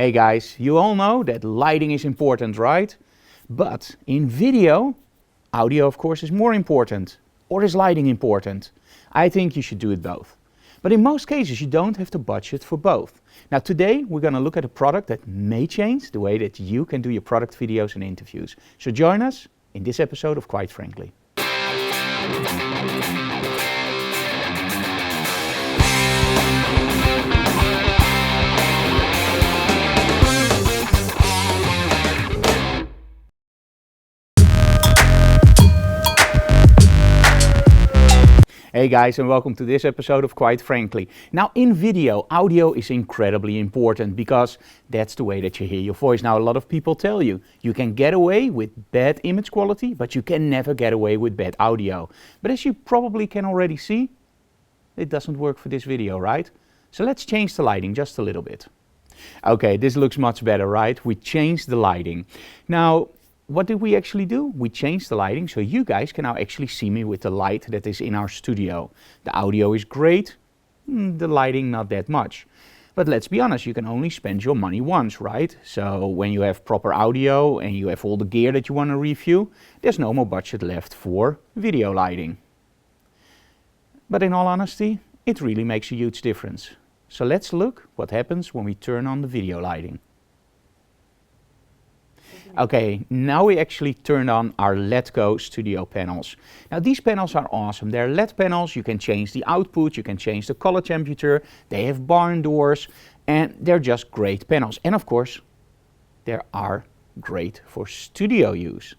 Hey guys, you all know that lighting is important, right? But in video, audio of course is more important. Or is lighting important? I think you should do it both. But in most cases you don't have the budget for both. Now today we're going to look at a product that may change the way that you can do your product videos and interviews. So join us in this episode of Quite Frankly. Hey guys, and welcome to this episode of Quite Frankly. Now in video, audio is incredibly important because that's the way that you hear your voice. Now a lot of people tell you, you can get away with bad image quality, but you can never get away with bad audio. But as you probably can already see, it doesn't work for this video, right? So let's change the lighting just a little bit. Okay, this looks much better, right? We changed the lighting. Now, what did we actually do? We changed the lighting so you guys can now actually see me with the light that is in our studio. The audio is great, the lighting not that much. But let's be honest, you can only spend your money once, right? So when you have proper audio and you have all the gear that you want to review, there's no more budget left for video lighting. But in all honesty, it really makes a huge difference. So let's look what happens when we turn on the video lighting. Okay, now we actually turned on our Letgo studio panels. Now these panels are awesome. They're LED panels, you can change the output, you can change the color temperature, they have barn doors, and they're just great panels. And of course, they are great for studio use.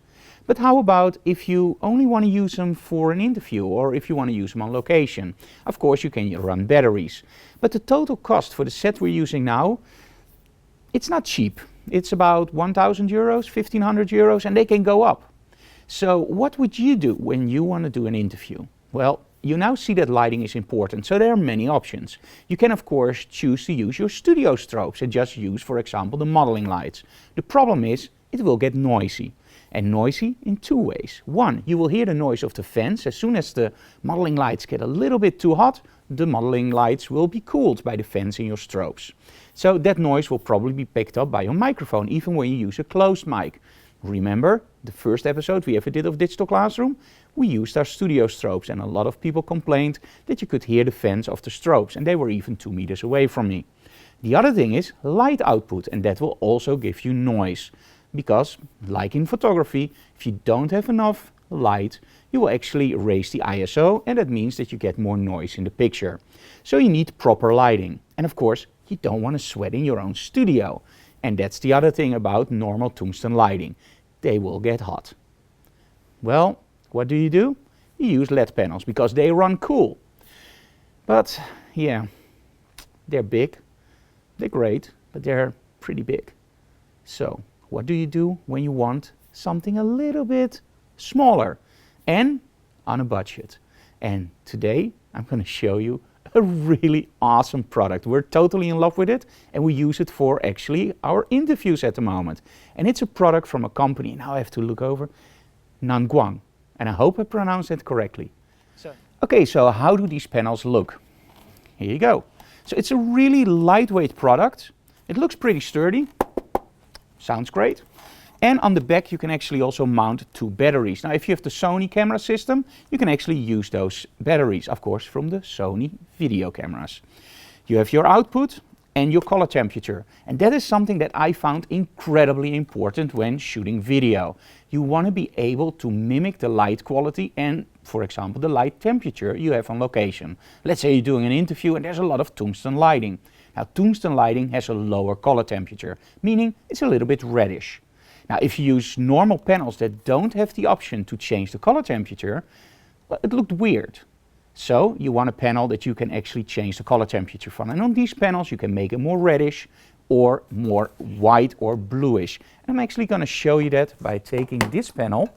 But how about if you only want to use them for an interview or if you want to use them on location? Of course, you can run batteries. But the total cost for the set we're using now, it's not cheap. It's about 1,000 euros, 1,500 euros, and they can go up. So what would you do when you want to do an interview? Well, you now see that lighting is important, so there are many options. You can of course choose to use your studio strobes and just use, for example, the modeling lights. The problem is, it will get noisy. And noisy in two ways. One, you will hear the noise of the fans. As soon as the modeling lights get a little bit too hot, the modeling lights will be cooled by the fans in your strobes. So that noise will probably be picked up by your microphone, even when you use a closed mic. Remember the first episode we ever did of Digital Classroom? We used our studio strobes and a lot of people complained that you could hear the fans of the strobes and they were even 2 meters away from me. The other thing is light output, and that will also give you noise. Because, like in photography, if you don't have enough light, you will actually raise the ISO, and that means that you get more noise in the picture. So you need proper lighting. And of course, you don't want to sweat in your own studio. And that's the other thing about normal tungsten lighting. They will get hot. Well, what do? You use LED panels because they run cool. But yeah, they're big, they're great, but they're pretty big. So what do you do when you want something a little bit smaller and on a budget? And today I'm going to show you a really awesome product. We're totally in love with it and we use it for actually our interviews at the moment. And it's a product from a company, now I have to look over, Nanguang. And I hope I pronounced it correctly. Okay, so how do these panels look? Here you go. So it's a really lightweight product. It looks pretty sturdy. Sounds great. And on the back you can actually also mount 2 batteries. Now if you have the Sony camera system, you can actually use those batteries, of course, from the Sony video cameras. You have your output and your color temperature. And that is something that I found incredibly important when shooting video. You want to be able to mimic the light quality and, for example, the light temperature you have on location. Let's say you're doing an interview and there's a lot of tungsten lighting. Now tungsten lighting has a lower color temperature, meaning it's a little bit reddish. Now if you use normal panels that don't have the option to change the color temperature, well, it looked weird. So you want a panel that you can actually change the color temperature from. And on these panels you can make it more reddish or more white or bluish. And I'm actually going to show you that by taking this panel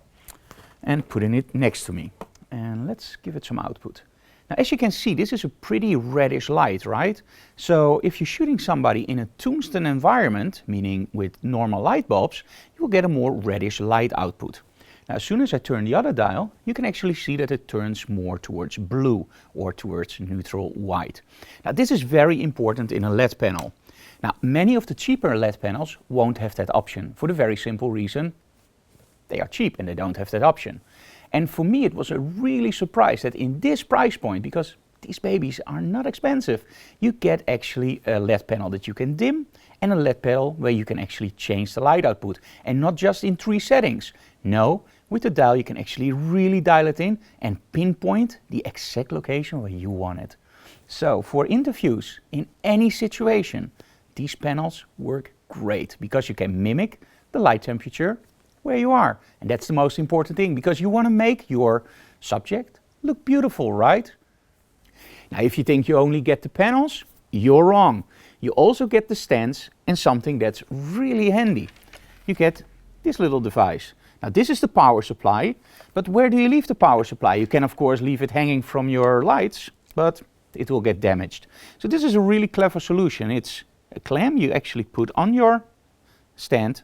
and putting it next to me. And let's give it some output. Now, as you can see, this is a pretty reddish light, right? So if you're shooting somebody in a tungsten environment, meaning with normal light bulbs, you will get a more reddish light output. Now, as soon as I turn the other dial, you can actually see that it turns more towards blue or towards neutral white. Now, this is very important in a LED panel. Now, many of the cheaper LED panels won't have that option for the very simple reason they are cheap and they don't have that option. And for me, it was a really surprise that in this price point, because these babies are not expensive, you get actually a LED panel that you can dim and a LED panel where you can actually change the light output. And not just in 3 settings. No, with the dial you can actually really dial it in and pinpoint the exact location where you want it. So for interviews in any situation, these panels work great because you can mimic the light temperature where you are. And that's the most important thing, because you want to make your subject look beautiful, right? Now, if you think you only get the panels, you're wrong. You also get the stands and something that's really handy. You get this little device. Now, this is the power supply, but where do you leave the power supply? You can, of course, leave it hanging from your lights, but it will get damaged. So this is a really clever solution. It's a clamp you actually put on your stand,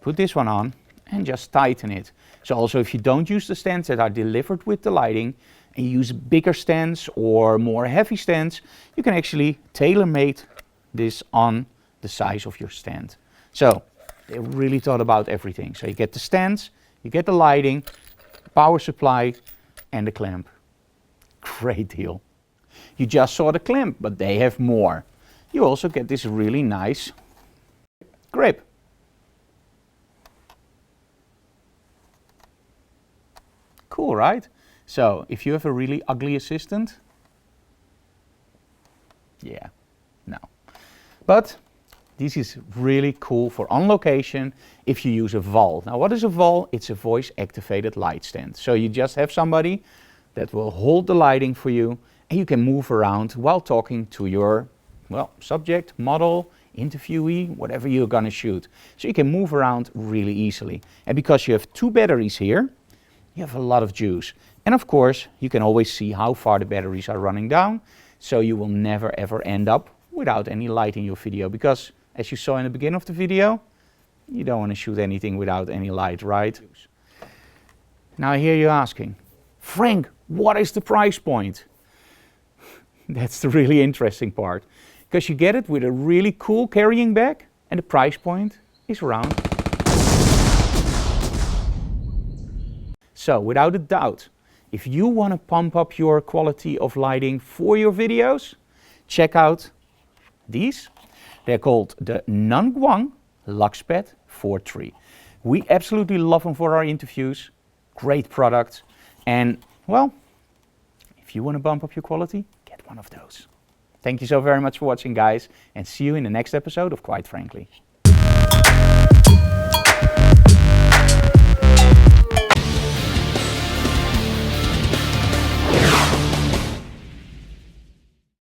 put this one on, and just tighten it. So also if you don't use the stands that are delivered with the lighting, and you use bigger stands or more heavy stands, you can actually tailor-made this on the size of your stand. So they really thought about everything. So you get the stands, you get the lighting, power supply, and the clamp. Great deal. You just saw the clamp, but they have more. You also get this really nice grip. Cool, right? So if you have a really ugly assistant, yeah, no. But this is really cool for on location if you use a VAL. Now, what is a VAL? It's a voice activated light stand. So you just have somebody that will hold the lighting for you, and you can move around while talking to your, well, subject, model, interviewee, whatever you're gonna shoot. So you can move around really easily. And because you have 2 batteries here, you have a lot of juice. And of course, you can always see how far the batteries are running down, so you will never ever end up without any light in your video, because as you saw in the beginning of the video, you don't want to shoot anything without any light, right? Now I hear you asking, Frank, what is the price point? That's the really interesting part, because you get it with a really cool carrying bag, and the price point is around. So without a doubt, if you want to pump up your quality of lighting for your videos, check out these. They're called the Nanguang Luxpad 4.3. We absolutely love them for our interviews. Great product. And, well, if you want to bump up your quality, get one of those. Thank you so very much for watching, guys, and see you in the next episode of Quite Frankly.